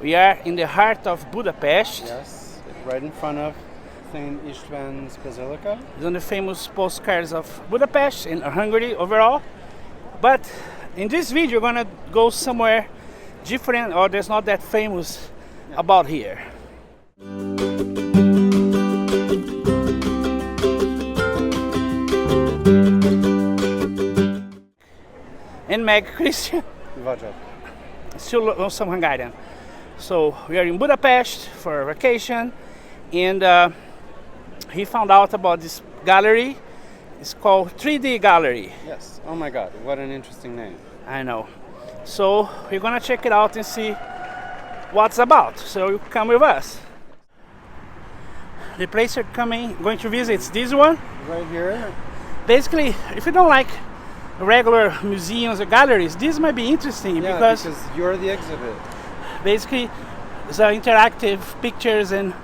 We are in the heart of Budapest. Yes, right in front of St. István's Basilica. It's on the famous postcards of Budapest in Hungary overall. But in this video, we're gonna go somewhere different or there's not that famous about here. And Meg Christian. Vajab. Still know some Hungarian. So we are in Budapest for a vacation, and he found out about this gallery. It's called 3D Gallery. Yes. Oh my God, what an interesting name. I know. So we're gonna check it out and see what's about. So you come with us. The place you're going to visit is this one. Right here. Basically, if you don't like regular museums or galleries, this might be interesting because you're the exhibit. basically it's interactive pictures and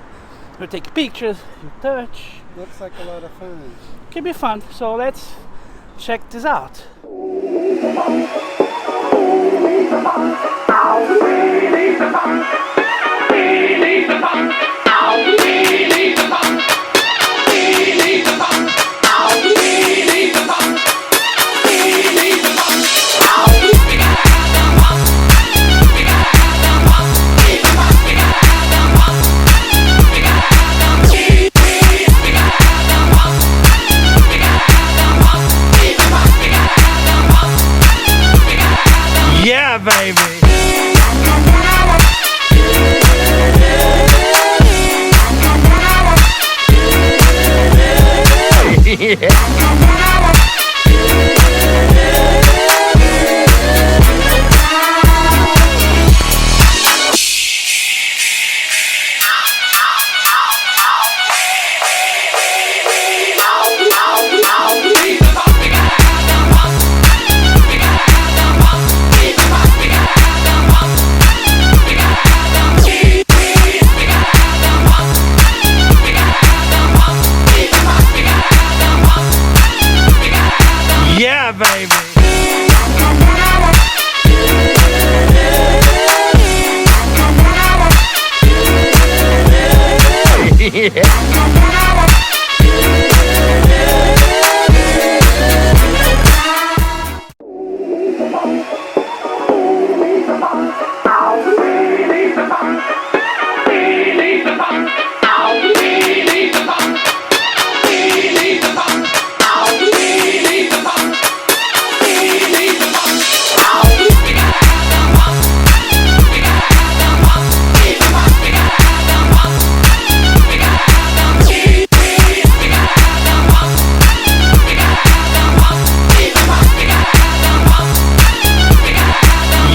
you take pictures, you touch. Looks like a lot of fun. Can be fun. So let's check this out. Yeah, baby. Yeah, baby.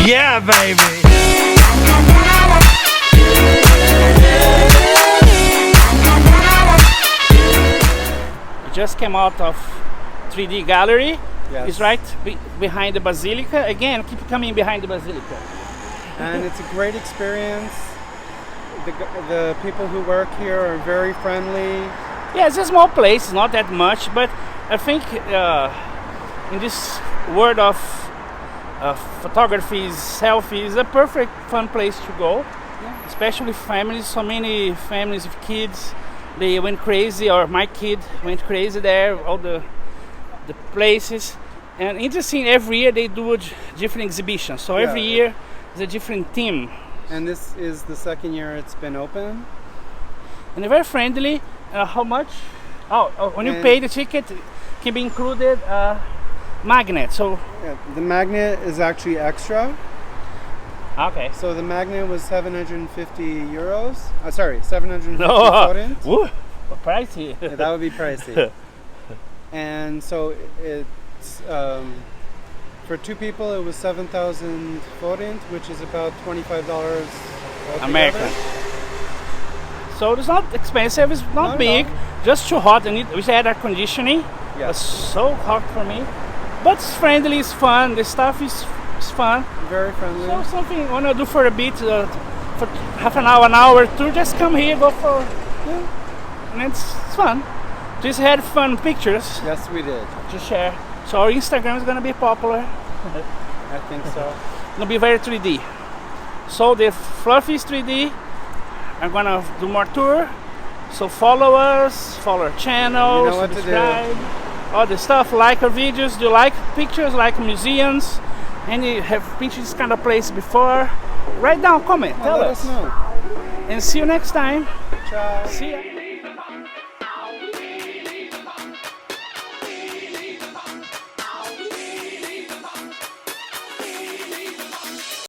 Yeah, baby. We just came out of 3D Gallery. Yes. It's right behind the Basilica. Again, keep coming behind the Basilica. And it's a great experience. The people who work here are very friendly. Yeah, it's a small place, not that much, but I think in this world of photography, selfies, a perfect fun place to go. Yeah. Especially families. So many families with kids, they went crazy, or my kid went crazy there. All the places, and interesting. Every year they do a different exhibition. So every year is a different theme. And this is the second year it's been open. And they're very friendly. How much? When you pay the ticket, can be included magnet. So the magnet is actually extra. okay. So the magnet was 750 euros. Sorry, 750 No, forints. woo, pricey. Yeah, that would be pricey. And so it's for two people it was 7,000 forint, which is about $25 American. So it's not expensive. It's not big. No. Just too hot. And we had air conditioning. Yeah. It's so hot for me. But it's friendly. It's fun. The stuff is fun. Very friendly. So something you wanna do for a bit, for half an hour tour. Just come here, go for, and it's fun. Just had fun pictures Yes, we did. to share. So our Instagram is gonna be popular. I think so. It'll be very 3D. So the Fluffies 3D are gonna do more tour. So follow us, follow our channel, You know what to do. subscribe, all the stuff. Like our videos. Do you like pictures, like museums? And you have been to this kind of place before? Write down, comment, tell Let us. us know. And see you next time. Ciao. See ya.